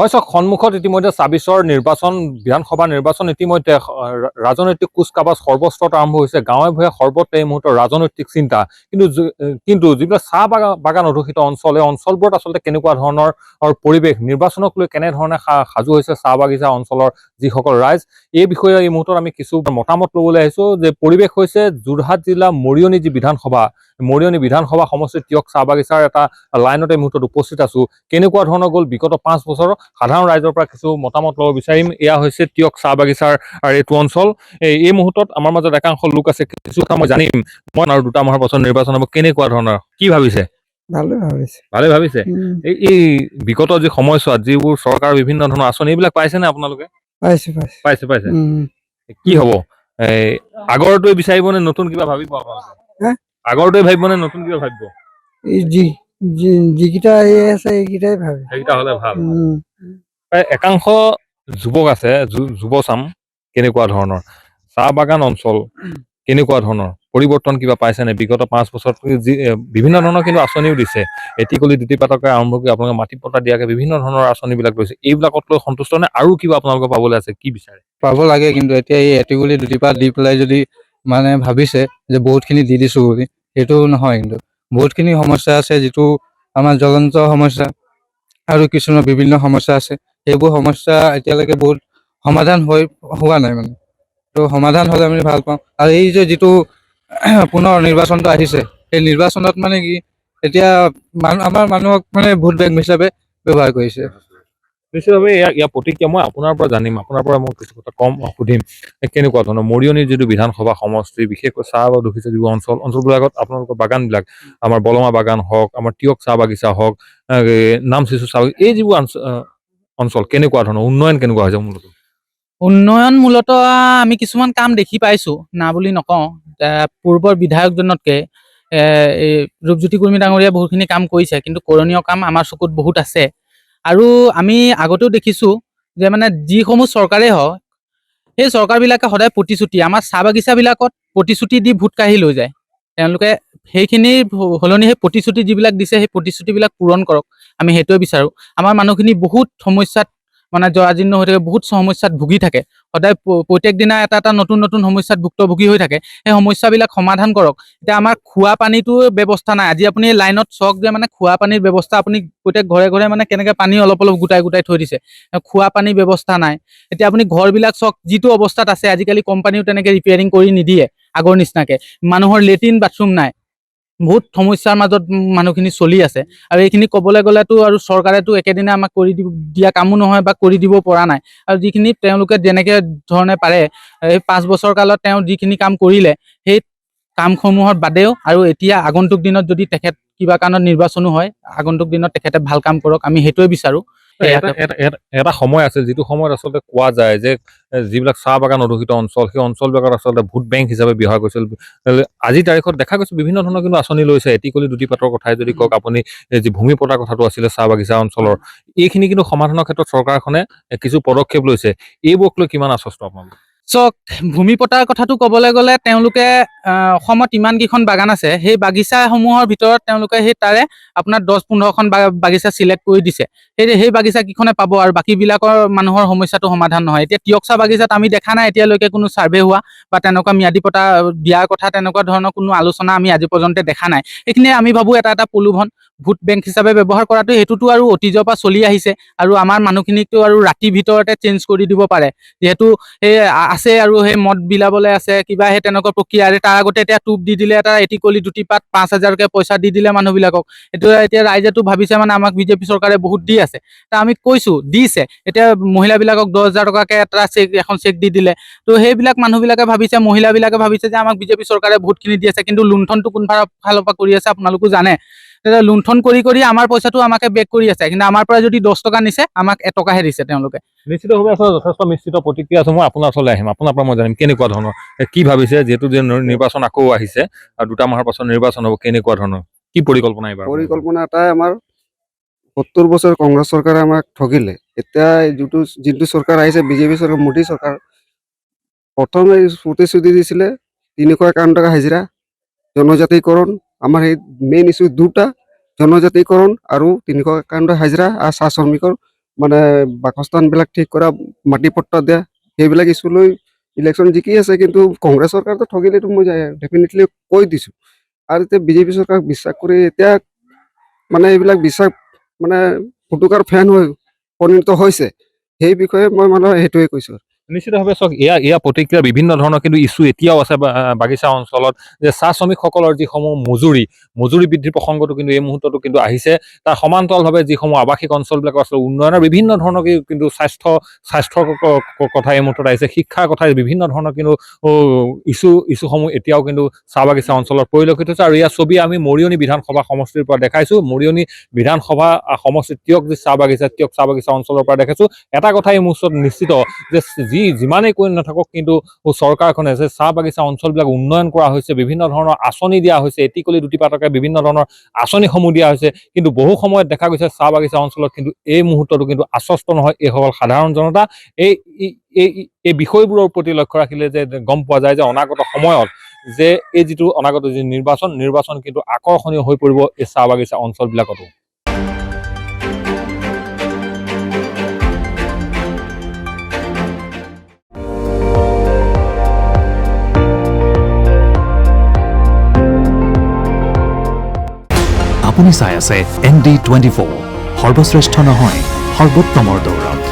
হয় চাওক, সন্মুখত ইতিমধ্যে ২৬ৰ নিৰ্বাচন, বিধানসভা নিৰ্বাচন ইতিমধ্যে ৰাজনৈতিক কুচকাৱাজ সৰ্বস্তৰত আৰম্ভ হৈছে। গাঁৱে ভূঞে সৰ্বত্ৰ এই মুহূৰ্তত ৰাজনৈতিক চিন্তা। কিন্তু যিবিলাক চাহ বাগান অধ্যুষিত অঞ্চল, এই অঞ্চলবোৰত আচলতে কেনেকুৱা ধৰণৰ পৰিৱেশ, নিৰ্বাচনক লৈ কেনেধৰণে সাজু হৈছে চাহ বাগিচা অঞ্চলৰ যিসকল ৰাইজ, এই বিষয়ে এই মুহূৰ্তত আমি কিছু মতামত ল'বলৈ আহিছোঁ। যে পৰিৱেশ হৈছে যোৰহাট জিলা মৰিয়নি যি বিধানসভা, মৰিয়নি বিধানসভা সমষ্টিত টিয়ক চাহ বাগিচাৰ এটা লাইনত এই মুহূৰ্তত উপস্থিত আছোঁ। কেনেকুৱা ধৰণৰ গ'ল বিগত 5 বছৰ, সাধাৰণ ৰাইজৰ পৰা কিছু মতামত ল'ব বিচাৰিম। এয়া হৈছে টিয়ক চাহ বাগিচাৰ এইটো অঞ্চল। এই মুহূৰ্তত আমাৰ মাজত একাংশ লোক আছে, কিছু কথা মই জানিম। মই আৰু 2 মাহৰ পাছত নিৰ্বাচন হ'ব, কেনেকুৱা ধৰণৰ কি ভাবিছে? ভালে ভাবিছে। এই বিগত যি সময়ছোৱাত যিবোৰ চৰকাৰৰ বিভিন্ন ধৰণৰ আঁচনি, এইবিলাক পাইছেনে আপোনালোকে? পাইছে। কি হ'ব, আগৰটোৱে বিচাৰিব নে নতুন কিবা ভাবিব আপোনালোকে? আগৰটোৱে ভাবিব নে নতুন কিবা ভাবিব? যিকেইটা আছে এইকেইটাই ভাবে, সেইকেইটা হ'লে ভাল। একাংশ যুৱক আছে, যুৱ চাম, কেনেকুৱা ধৰণৰ চাহ বাগান অঞ্চল, কেনেকুৱা ধৰণৰ পৰিৱৰ্তন কিবা পাইছেনে? বিগত 5 বছৰত যি বিভিন্ন ধৰণৰ কিন্তু আঁচনিও দিছে, এটিকলি দুটিপাতকে আৰম্ভ কৰি আপোনালোকে মাটি পট্টা দিয়াকে বিভিন্ন ধৰণৰ আঁচনিবিলাক লৈছে। এইবিলাকত লৈ সন্তুষ্ট নে আৰু কিবা আপোনালোকে পাবলৈ আছে? কি বিচাৰে? পাব লাগে, কিন্তু এতিয়া এই এটিকলি দুটিপাত দি পেলাই যদি মানে ভাবিছে যে বহুতখিনি দি দিছোঁ বুলি, সেইটো নহয়। কিন্তু বহুতখিনি সমস্যা আছে, যিটো আমাৰ জ্বলন্ত সমস্যা আৰু কিছুমান বিভিন্ন সমস্যা আছে। সেইবোৰ সমস্যা এতিয়ালৈকে বহুত সমাধান হোৱা নাই মানে। তো সমাধান হ'লে আমি ভাল পাওঁ। আৰু এই যে যিটো পুনৰ নিৰ্বাচনটো আহিছে, সেই নিৰ্বাচনত মানে কি এতিয়া আমাৰ মানুহক মানে ভোট বেংক হিচাপে ব্যৱহাৰ কৰিছে। নিশ্চিতভাৱে ইয়াৰ প্ৰতিক্ৰিয়া মই আপোনাৰ পৰা জানিম, আপোনাৰ পৰা মই কিছু কথা সুধিম। কেনেকুৱা ধৰণৰ মৰিয়নি যিটো বিধানসভা সমষ্টি, বিশেষকৈ চাহ অধ্যুষিত যিবোৰ অঞ্চলবিলাকত আপোনালোকৰ বাগানবিলাক, আমাৰ বলমা বাগান হওক, আমাৰ টিয়ক চাহ বাগিচা হওক, নাম শিশু চাহ, এই যিবোৰ অঞ্চল কেনেকুৱা ধৰণৰ উন্নয়ন কেনেকুৱা হৈছে? উন্নয়ন মূলত আমি কিছুমান কাম দেখি পাইছোঁ, না বুলি নকওঁ। পূৰ্বৰ বিধায়কজনতকৈ এই ৰূপজ্যোতি কুৰ্মী ডাঙৰীয়াই বহুতখিনি কাম কৰিছে, কিন্তু কৰণীয় কাম আমাৰ চকুত বহুত আছে। আৰু আমি আগতেও দেখিছোঁ যে মানে যিসমূহ চৰকাৰেই হওক, সেই চৰকাৰবিলাকে সদায় প্ৰতিশ্ৰুতি, আমাৰ চাহ বাগিচাবিলাকত প্ৰতিশ্ৰুতি দি ভোট কাঢ়ি লৈ যায়। তেওঁলোকে সেইখিনি সলনি সেই প্ৰতিশ্ৰুতি যিবিলাক দিছে, সেই প্ৰতিশ্ৰুতিবিলাক পূৰণ কৰক, আমি সেইটোৱে বিচাৰোঁ। আমাৰ মানুহখিনি বহুত সমস্যাত মানে জৰাজীৰ্ণ হৈ থাকে, বহুত সমস্যাত ভুগি থাকে। সদায় প্ৰত্যেক দিনা এটা নতুন সমস্যাত ভুক্তভোগী হৈ থাকে। সেই সমস্যাবিলাক সমাধান কৰক। এতিয়া আমাৰ খোৱা পানীটোৰ ব্যৱস্থা নাই। আজি আপুনি লাইনত চাওক যে মানে খোৱা পানীৰ ব্যৱস্থা, আপুনি প্ৰত্যেক ঘৰে মানে কেনেকৈ পানী অলপ গোটাই থৈ দিছে। খোৱা পানীৰ ব্যৱস্থা নাই। এতিয়া আপুনি ঘৰবিলাক চাওক যিটো অৱস্থাত আছে, আজিকালি কোম্পানীও তেনেকৈ ৰিপেয়াৰিং কৰি নিদিয়ে আগৰ নিচিনাকৈ। মানুহৰ লেট্ৰিন বাথৰুম নাই। বহুত সমস্যাৰ মাজত মানুহখিনি চলি আছে। আৰু এইখিনি ক'বলৈ গ'লেতো আৰু চৰকাৰেতো একেদিনে আমাক কৰি দিয়া কামো নহয়, বা কৰি দিব পৰা নাই। আৰু যিখিনি তেওঁলোকে যেনেকৈ ধৰণে পাৰে, এই 5 বছৰ কালত তেওঁ যিখিনি কাম কৰিলে, সেই কামসমূহৰ বাদেও আৰু এতিয়া আগন্তুক দিনত যদি তেখেত কিবা কাৰণত নিৰ্বাচনো হয়, আগন্তুক দিনত তেখেতে ভাল কাম কৰক, আমি সেইটোৱে বিচাৰোঁ। এটা সময় আছে, যিটো সময়ত আচলতে কোৱা যায় যে যিবিলাক চাহ বাগান অধ্যুষিত অঞ্চল, সেই অঞ্চলবিলাকত আচলতে ভোট বেংক হিচাপে ব্যৱহাৰ কৰিছিল। আজিৰ তাৰিখত দেখা গৈছে বিভিন্ন ধৰণৰ কিন্তু আঁচনি লৈছে। এটিকলি দুটিপাতৰ কথাই যদি কওক, আপুনি যি ভূমি পটাৰ কথাটো আছিলে চাহ বাগিচা অঞ্চলৰ, এইখিনি কিন্তু সমাধানৰ ক্ষেত্ৰত চৰকাৰখনে কিছু পদক্ষেপ লৈছে। এইবোৰক লৈ কিমান আশ্বস্ত আপোনালোক? চাওক, ভূমি পটাৰ কথাটো ক'বলৈ গ'লে, তেওঁলোকে অসমত ইমানকেইখন বাগান আছে, সেই বাগিচাসমূহৰ ভিতৰত তেওঁলোকে সেই তাৰে আপোনাৰ 10-15খন বাগিচা চিলেক্ট কৰি দিছে। সেই বাগিচা কেইখনে পাব, আৰু বাকীবিলাকৰ মানুহৰ সমস্যাটো সমাধান নহয়। এতিয়া টিয়ক চাহ বাগিচাত আমি দেখা নাই এতিয়ালৈকে কোনো ছাৰ্ভে হোৱা বা তেনেকুৱা ম্যাদী পটা দিয়াৰ কথা, তেনেকুৱা ধৰণৰ কোনো আলোচনা আমি আজি পৰ্যন্ত দেখা নাই। এইখিনিয়ে আমি ভাবোঁ এটা প্ৰলোভন। ভোট বেংক হিচাপে ব্যৱহাৰ কৰাটো, সেইটোতো আৰু অতীজৰ পৰা চলি আহিছে। আৰু আমাৰ মানুহখিনিকতো আৰু ৰাতিৰ ভিতৰতে চেঞ্জ কৰি দিব পাৰে, যিহেতু সেই আছে আৰু সেই মদ বিলাবলৈ আছে, কিবা সেই তেনেকুৱা প্ৰক্ৰিয়া। তাৰ আগতে এতিয়া টোপ দি দিলে, এটা এটিকলি দুটিপাত 5,000কে পইচা দি দিলে মানুহবিলাকক। এইটো এতিয়া ৰাইজেতো ভাবিছে মানে আমাক বিজেপি চৰকাৰে বহুত দি আছে। আমি কৈছোঁ দিছে, এতিয়া মহিলাবিলাকক 10,000 টকাকৈ এটা এখন চেক দি দিলে। তো সেইবিলাক মানুহবিলাকে ভাবিছে, মহিলাবিলাকে ভাবিছে যে আমাক বিজেপি চৰকাৰে বহুতখিনি দি আছে, কিন্তু লুণ্ঠনটো কোন ফালৰ পৰা কৰি আছে আপোনালোকো জানে। তেতিয়া লুণ্ঠন কৰি আমাৰ পইচাটো আমাকে বেক কৰি আছে, কিন্তু আমাৰ পৰা যদি 10 টকা নিছে, আমাক 1 টকাহে দিছে তেওঁলোকে। নিশ্চিতভাৱে আচলতে যথেষ্ট মিশ্ৰিত প্ৰতিক্ৰিয়া আছে। মই আপোনাৰ ওচৰলৈ আহিম, আপোনাৰ পৰা মই জানিম কেনেকুৱা ধৰণৰ কি ভাবিছে, যিহেতু যে নিৰ্বাচন আকৌ আহিছে আৰু 2 মাহৰ পাছত নিৰ্বাচন হ'ব, কেনেকুৱা ধৰণৰ কি পৰিকল্পনা? এইবাৰ পৰিকল্পনা এটাই, আমাৰ 70 বছৰ কংগ্ৰেছ চৰকাৰে আমাক ঠগিলে। এতিয়া যিটো চৰকাৰ আহিছে, বিজেপি চৰকাৰ, মোদী চৰকাৰ, প্ৰথমে প্ৰতিশ্ৰুতি দিছিলে 351 টকা হাজিৰা, জনজাতিকৰণ। আমাৰ সেই মেইন ইছ্যু দুটা, জনজাতিকৰণ আৰু 351 হাজিৰা, আৰু চাহ শ্ৰমিকৰ মানে বাসস্থানবিলাক ঠিক কৰা, মাটি পট্টা দিয়া, সেইবিলাক ইছ্যু লৈ ইলেকশ্যন জিকি আছে। কিন্তু কংগ্ৰেছ চৰকাৰটো ঠগিলেতো মই ডেফিনেটলি কৈ দিছোঁ। আৰু এতিয়া বিজেপি চৰকাৰক বিশ্বাস কৰি এতিয়া মানে এইবিলাক বিশ্বাস মানে ফুটুকাৰ ফেন হৈ পৰিণত হৈছে। সেই বিষয়ে মই মানে সেইটোৱে কৈছোঁ। নিশ্চিতভাৱে চাওক, এয়া প্ৰতিক্ৰিয়া বিভিন্ন ধৰণৰ কিন্তু ইছ্যু এতিয়াও আছে বাগিচা অঞ্চলত, যে চাহ শ্ৰমিকসকলৰ যিসমূহ মজুৰি বৃদ্ধিৰ প্ৰসংগটো কিন্তু এই মুহূৰ্ততো কিন্তু আহিছে। তাৰ সমান্তৰালভাৱে যিসমূহ আৱাসিক অঞ্চলবিলাকৰ আচলতে উন্নয়নৰ বিভিন্ন ধৰণৰ কিন্তু স্বাস্থ্যৰ কথা এই মুহূৰ্তত আহিছে, শিক্ষাৰ কথা, বিভিন্ন ধৰণৰ কিন্তু ইছ্যুসমূহ এতিয়াও কিন্তু চাহ বাগিচা অঞ্চলত পৰিলক্ষিত হৈছে। আৰু ইয়াৰ ছবি আমি মৰিয়নি বিধানসভা সমষ্টিৰ পৰা দেখাইছোঁ। মৰিয়নি বিধানসভা সমষ্টিত টিয়ক চাহ বাগিচা অঞ্চলৰ পৰা দেখাইছোঁ। এটা কথা এই মুহূৰ্তত নিশ্চিত যে যিমানেই কৈ নাথাকক কিন্তু চৰকাৰখনে যে চাহ বাগিচা অঞ্চলবিলাক উন্নয়ন কৰা হৈছে, বিভিন্ন ধৰণৰ আঁচনি দিয়া হৈছে, এটিকলি দুটিপাতকে বিভিন্ন ধৰণৰ আঁচনিসমূহ দিয়া হৈছে, কিন্তু বহু সময়ত দেখা গৈছে চাহ বাগিচা অঞ্চলত কিন্তু এই মুহূৰ্ততো কিন্তু আশ্বস্ত নহয় এইসকল সাধাৰণ জনতা। এই বিষয়বোৰৰ প্ৰতি লক্ষ্য ৰাখিলে যে গম পোৱা যায় যে অনাগত সময়ত যে এই যিটো অনাগত যি নিৰ্বাচন কিন্তু আকৰ্ষণীয় হৈ পৰিব এই চাহ বাগিচা অঞ্চলবিলাকতো। আপুনি চাই আছে ND24, সৰ্বশ্ৰেষ্ঠ নহয় সৰ্বোত্তমৰ দৌৰত।